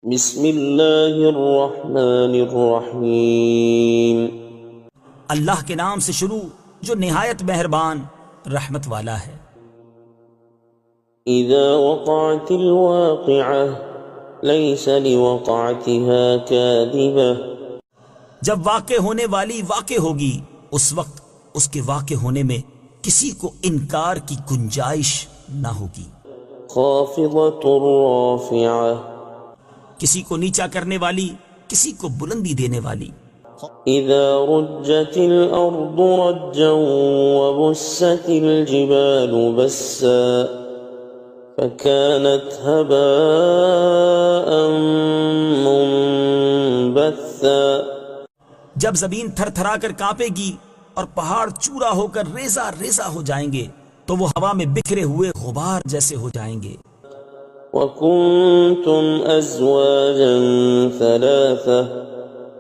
بسم اللہ الرحمن الرحیم۔ اللہ کے نام سے شروع جو نہایت مہربان رحمت والا ہے۔ اذا وقعت الواقعہ لیس لوقعتها کاذبہ۔ جب واقع ہونے والی واقع ہوگی اس وقت اس کے واقع ہونے میں کسی کو انکار کی گنجائش نہ ہوگی۔ خافضۃ رافعہ۔ کسی کو نیچا کرنے والی، کسی کو بلندی دینے والی۔ اذا رجت الارض رجا وبست الجبال بسا فكانت هباء منبثا۔ جب زمین تھر تھرا کر کانپے گی اور پہاڑ چورا ہو کر ریزہ ریزہ ہو جائیں گے تو وہ ہوا میں بکھرے ہوئے غبار جیسے ہو جائیں گے۔ وَكُنْتُمْ أَزْوَاجًا ثَلَاثَةً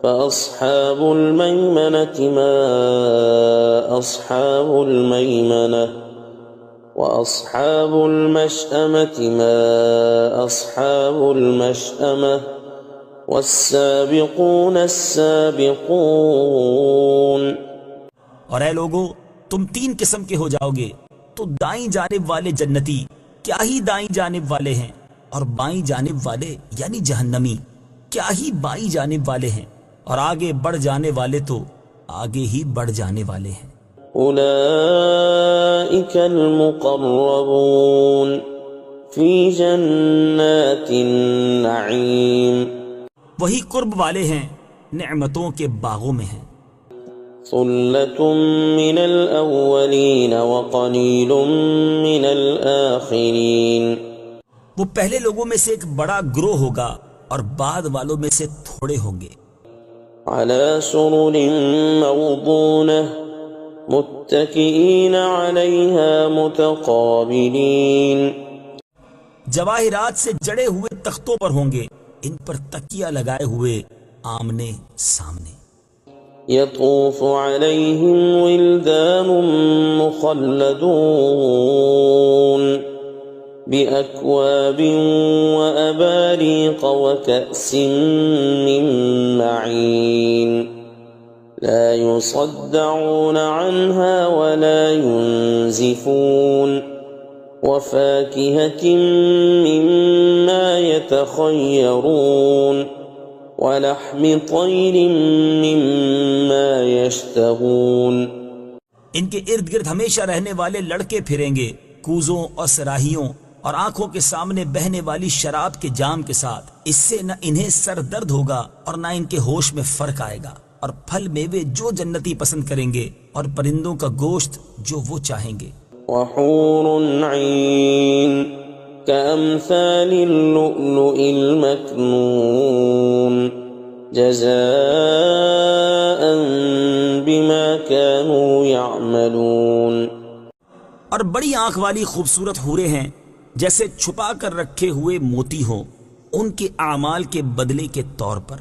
فَأَصْحَابُ الْمَيْمَنَةِ مَا أَصْحَابُ الْمَيْمَنَةِ وَأَصْحَابُ الْمَشْأَمَةِ مَا أَصْحَابُ الْمَشْأَمَةِ وَالسَّابِقُونَ السَّابِقُونَ۔ اور اے لوگو، تم تین قسم کے ہو جاؤ گے، تو دائیں جانب والے جنتی کیا ہی دائیں جانب والے ہیں، اور بائیں جانب والے یعنی جہنمی کیا ہی بائیں جانب والے ہیں، اور آگے بڑھ جانے والے تو آگے ہی بڑھ جانے والے ہیں۔ اولئک المقربون فی جنات النعیم۔ وہی قرب والے ہیں، نعمتوں کے باغوں میں ہیں۔ ثلۃ من الاولین وقلیل من الآخرین۔ وہ پہلے لوگوں میں سے ایک بڑا گروہ ہوگا اور بعد والوں میں سے تھوڑے ہوں گے۔ علی سرر موضونہ متکئین علیہا متقابلین۔ جواہرات سے جڑے ہوئے تختوں پر ہوں گے، ان پر تکیہ لگائے ہوئے آمنے سامنے۔ یطوف علیہم ولدان مخلدون بأکواب وأباریق وکأس من معین لا يصدعون عنها ولا ينزفون وفاكهة مما يتخيرون ولحم طير مما يشتهون۔ ان کے ارد گرد ہمیشہ رہنے والے لڑکے پھریں گے کوزوں اور سراہیوں اور آنکھوں کے سامنے بہنے والی شراب کے جام کے ساتھ۔ اس سے نہ انہیں سر درد ہوگا اور نہ ان کے ہوش میں فرق آئے گا، اور پھل میوے جو جنتی پسند کریں گے اور پرندوں کا گوشت جو وہ چاہیں گے۔ وحور عین كأمثال اللؤلؤ المكنون جزاء بما كانوا يعملون۔ اور بڑی آنکھ والی خوبصورت حوریں ہیں جیسے چھپا کر رکھے ہوئے موتی ہوں، ان کے اعمال کے بدلے کے طور پر۔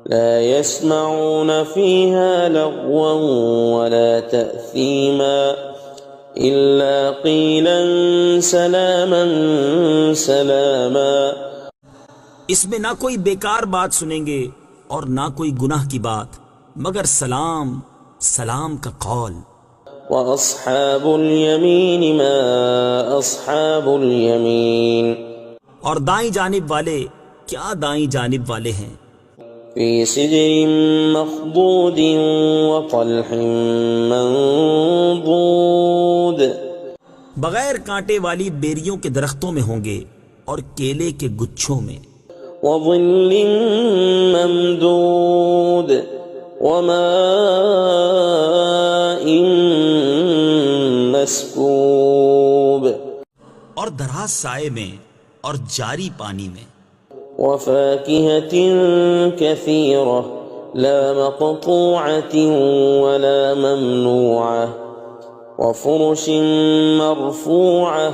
لا يسمعون فيها لغوا ولا تأثيما إلا قيلا سلاما سلاما۔ اس میں نہ کوئی بیکار بات سنیں گے اور نہ کوئی گناہ کی بات، مگر سلام سلام کا قول۔ وأصحاب اليمين ما أصحاب اليمين۔ اور دائیں جانب والے کیا دائیں جانب والے ہیں۔ في سدر مخضود وطلح منضود۔ بغیر کانٹے والی بیریوں کے درختوں میں ہوں گے اور کیلے کے گچھوں میں۔ وظل ممدود وماء مسکوب۔ اور دراز سائے میں اور جاری پانی میں۔ وفاكهة كثيرة لا مقطوعة ولا ممنوعة وفرش مرفوعة۔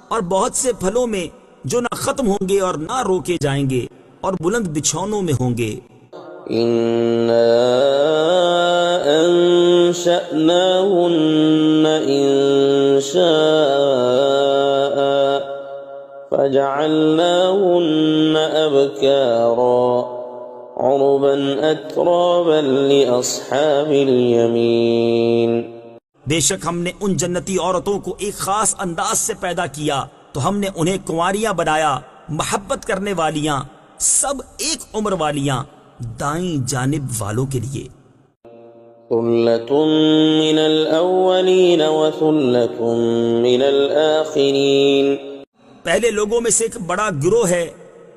اور بہت سے پھلوں میں جو نہ ختم ہوں گے اور نہ روکے جائیں گے اور بلند بچھونوں میں ہوں گے۔ إنا أنشأناهن إنشاء فجعلناهن أبكارا عربا أترابا لأصحاب اليمين. بے شک ہم نے ان جنتی عورتوں کو ایک خاص انداز سے پیدا کیا تو ہم نے انہیں کنواریاں بنایا، محبت کرنے والیاں، سب ایک عمر والیاں، دائیں جانب والوں کے لیے. ثلة من الأولين وثلة من الآخرين. پہلے لوگوں میں سے ایک بڑا گروہ ہے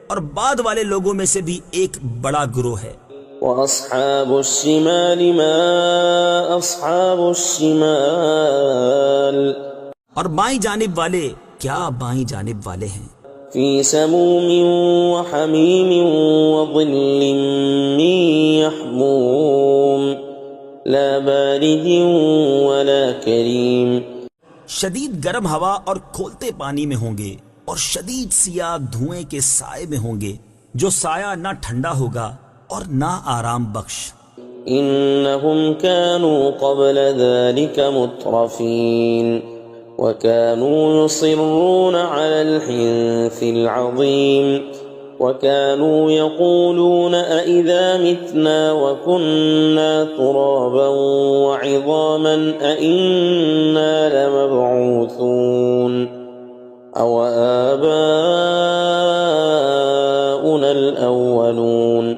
اور بعد والے لوگوں میں سے بھی ایک بڑا گروہ ہے. وأصحاب الشمال ما أصحاب الشمال. اور بائیں جانب والے کیا بائیں جانب والے ہیں. في سموم وحميم وظل من يحموم لا بارد ولا كريم. شدید گرم ہوا اور کھولتے پانی میں ہوں گے اور شدید سیاہ دھوئیں کے سائے میں ہوں گے جو سایہ نہ ٹھنڈا ہوگا اور نہ آرام بخش. إنهم كانوا قبل ذلك مترفين وكانوا يصرون على الحنث العظيم وكانوا يقولون أئذا متنا وكنا ترابا وعظاما أئنا لمبعوثون أو آباؤنا الأولون.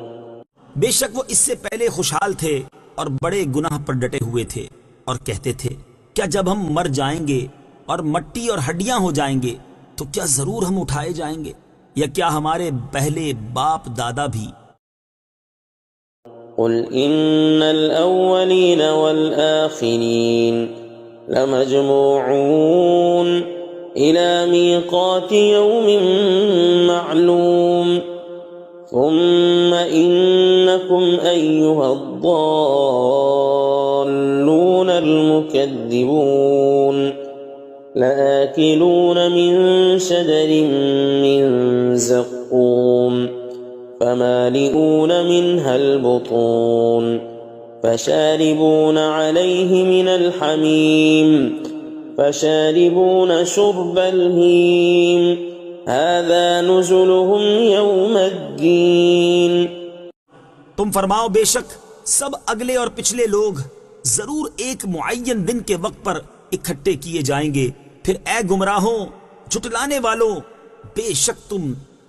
بے شک وہ اس سے پہلے خوشحال تھے اور بڑے گناہ پر ڈٹے ہوئے تھے اور کہتے تھے کیا جب ہم مر جائیں گے اور مٹی اور ہڈیاں ہو جائیں گے تو کیا ضرور ہم اٹھائے جائیں گے، یا کیا ہمارے پہلے باپ دادا بھی. قل إن الأولين والآخرين لمجموعون إلى ميقات يوم معلوم ثم إنكم أيها الضالون المكذبون لآكلون من شجر من زقوم فمالئون منها البطون فشاربون عليه من الحميم فشاربون شرب الهيم هذا نزلهم يوم الدين. تم فرماؤ بے شک سب اگلے اور پچھلے لوگ ضرور ایک معین دن کے وقت پر اکٹھے کیے جائیں گے. پھر اے گمراہوں جھٹلانے والوں، بے شک تم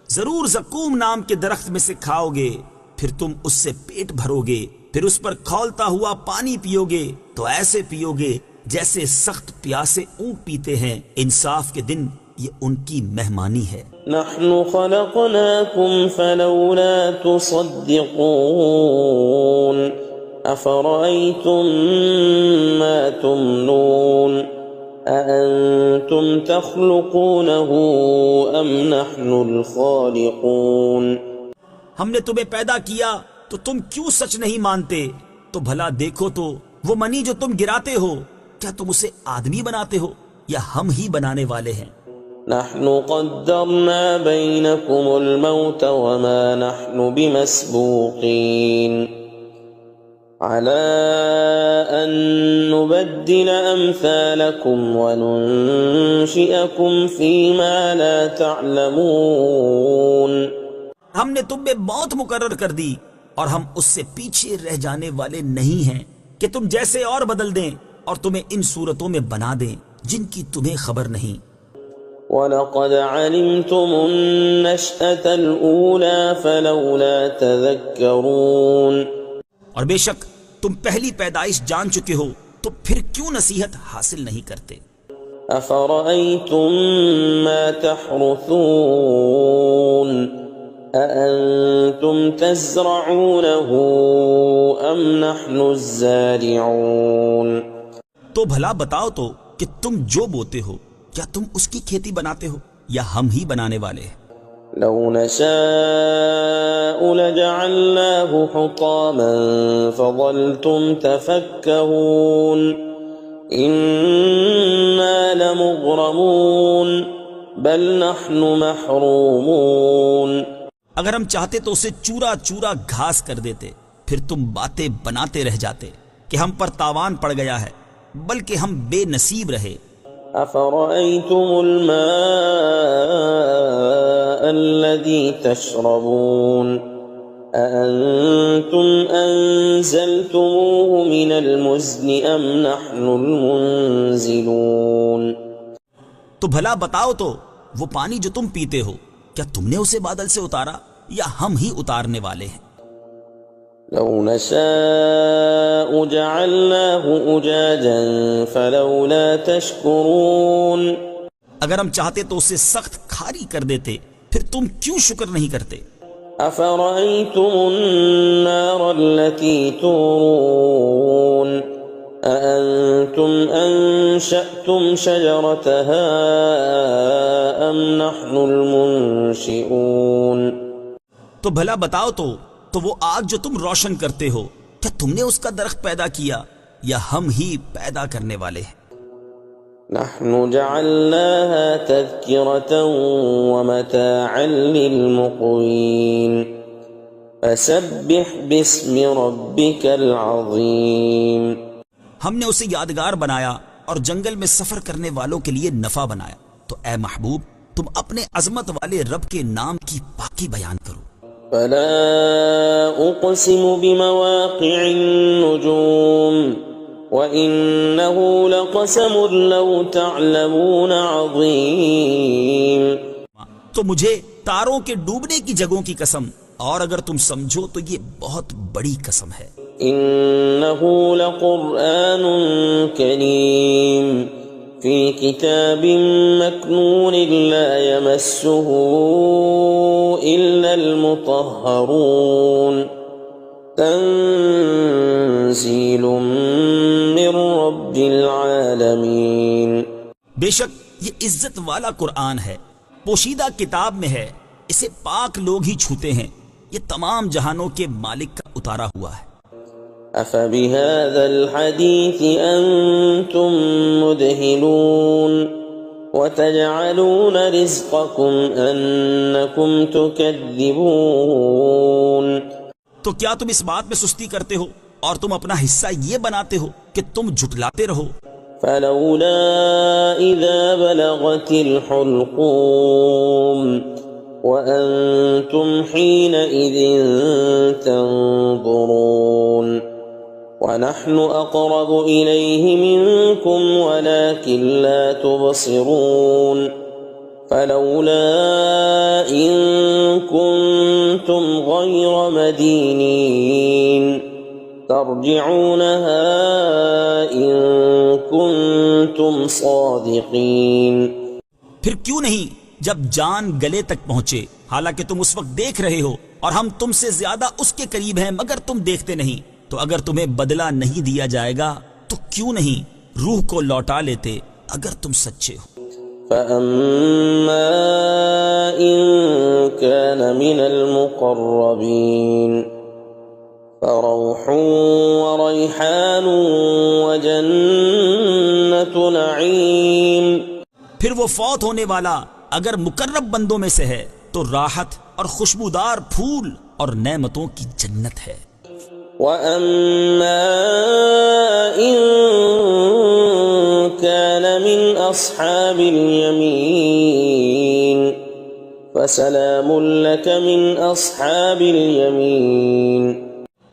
ضرور زقوم نام کے درخت میں سے کھاؤ گے، پھر تم اس سے پیٹ بھرو گے، پھر اس پر کھولتا ہوا پانی پیو گے تو ایسے پیو گے جیسے سخت پیاسے اونٹ پیتے ہیں. انصاف کے دن یہ ان کی مہمانی ہے. نحن خلقناكم فلولا تصدقون أفرأيتم ما تمنون أأنتم تخلقونه أم نحن الخالقون. ہم نے تمہیں پیدا کیا تو تم کیوں سچ نہیں مانتے؟ تو بھلا دیکھو تو وہ منی جو تم گراتے ہو کیا تم اسے آدمی بناتے ہو یا ہم ہی بنانے والے ہیں؟ نحن قدرنا بينكم الموت وما نحن بمسبوقين على أن نبدل أمثالكم وننشئكم فيما لا تعلمون. ہم نے تم میں موت مقرر کر دی اور ہم اس سے پیچھے رہ جانے والے نہیں ہیں کہ تم جیسے اور بدل دیں اور تمہیں ان صورتوں میں بنا دیں جن کی تمہیں خبر نہیں. وَلَقَدْ عَلِمْتُمُ النَّشْأَةَ الْأُولَى فَلَوْلَا تَذَكَّرُونَ. اور بے شک تم پہلی پیدائش جان چکے ہو تو پھر کیوں نصیحت حاصل نہیں کرتے؟ أَفَرَأَيْتُم مَّا تَحْرُثُونَ أَأَنتُمْ تَزْرَعُونَهُ أَمْ نَحْنُ الزَّارِعُونَ. تو بھلا بتاؤ تو کہ تم جو بوتے ہو کیا تم اس کی کھیتی بناتے ہو یا ہم ہی بنانے والے ہیں؟ لو نشاء لجعلناه حطاما فظلتم تفكهون إنا لمغرمون بل نحن محرومون. اگر ہم چاہتے تو اسے چورا چورا گھاس کر دیتے، پھر تم باتیں بناتے رہ جاتے کہ ہم پر تاوان پڑ گیا ہے، بلکہ ہم بے نصیب رہے. أفرأيتم الماء الذي تشربون أأنتم أنزلتموه من المزن أم نحن المنزلون؟ تو بھلا بتاؤ تو وہ پانی جو تم پیتے ہو کیا تم نے اسے بادل سے اتارا یا ہم ہی اتارنے والے ہیں؟ لو نشاء جعلناه أجاجا فلولا تشكرون. اگر ہم چاہتے تو اسے سخت کھاری کر دیتے، پھر تم کیوں شکر نہیں کرتے؟ أفرأيتم النار التي تورون أأنتم أنشأتم شجرتها أم نحن المنشئون؟ تو بھلا بتاؤ تو وہ آگ جو تم روشن کرتے ہو کیا تم نے اس کا درخت پیدا کیا یا ہم ہی پیدا کرنے والے ہیں؟ نحن جعلناها تذكرة ومتاعا للمقوين فسبح باسم ربك العظيم. ہم نے اسے یادگار بنایا اور جنگل میں سفر کرنے والوں کے لیے نفع بنایا، تو اے محبوب تم اپنے عظمت والے رب کے نام کی پاکی بیان کرو. فلا أقسم بمواقع النجوم وإنه لقسم لو تعلمون عظيم. تو مجھے تاروں کے ڈوبنے کی جگہوں کی قسم، اور اگر تم سمجھو تو یہ بہت بڑی قسم ہے. إنه لقرآن كريم في كتاب مكنون لا يمسه إلا المطهرون تنزيل من رب العالمين. بے شک یہ عزت والا قرآن ہے، پوشیدہ کتاب میں ہے، اسے پاک لوگ ہی چھوتے ہیں، یہ تمام جہانوں کے مالک کا اتارا ہوا ہے. أفبهذا الحديث أنتم مدهنون وتجعلون رزقكم أنكم تكذبون. تو کیا تم اس بات میں سستی کرتے ہو اور تم اپنا حصہ یہ بناتے ہو کہ تم جھٹلاتے رہو؟ فلولا إذا بلغت الحلقوم وأنتم حينئذ تنظرون ونحن أقرب إليه منكم ولكن لا تبصرون. فلولا إن كنتم غير مدينين ترجعونها إن كنتم صادقين. پھر کیوں نہیں جب جان گلے تک پہنچے، حالانکہ تم اس وقت دیکھ رہے ہو اور ہم تم سے زیادہ اس کے قریب ہیں مگر تم دیکھتے نہیں، تو اگر تمہیں بدلہ نہیں دیا جائے گا تو کیوں نہیں روح کو لوٹا لیتے اگر تم سچے ہو. فأما إن كان من المقربين فروح وريحان وجنة نعيم. پھر وہ فوت ہونے والا اگر مقرب بندوں میں سے ہے تو راحت اور خوشبودار پھول اور نعمتوں کی جنت ہے. وَأَمَّا إِن كَانَ مِنْ أَصْحَابِ الْيَمِينِ فَسَلَامٌ لَكَ مِنْ أَصْحَابِ الْيَمِينِ.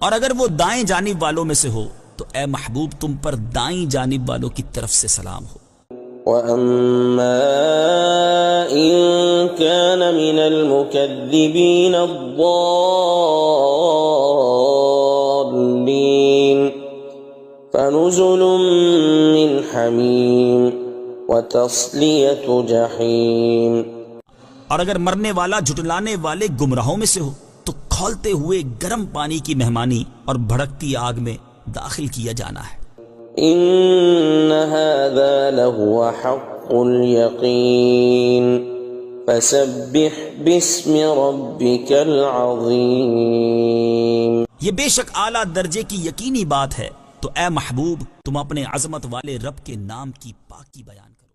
اور اگر وہ دائیں جانب والوں میں سے ہو تو اے محبوب تم پر دائیں جانب والوں کی طرف سے سلام ہو. وَأَمَّا إِن كَانَ مِنَ الْمُكَذِّبِينَ الضَّالِّينَ فَنُزُلٌ مِّنْ حَمِيمٍ وَتَصْلِيَةُ جَحِيمٍ. اور اگر مرنے والا جھٹلانے والے گمراہوں میں سے ہو تو کھولتے ہوئے گرم پانی کی مہمانی اور بھڑکتی آگ میں داخل کیا جانا ہے. إن هذا لهو حق اليقين فسبح باسم ربك العظيم. یہ بے شک اعلیٰ درجے کی یقینی بات ہے، تو اے محبوب تم اپنے عظمت والے رب کے نام کی پاکی بیان کرو.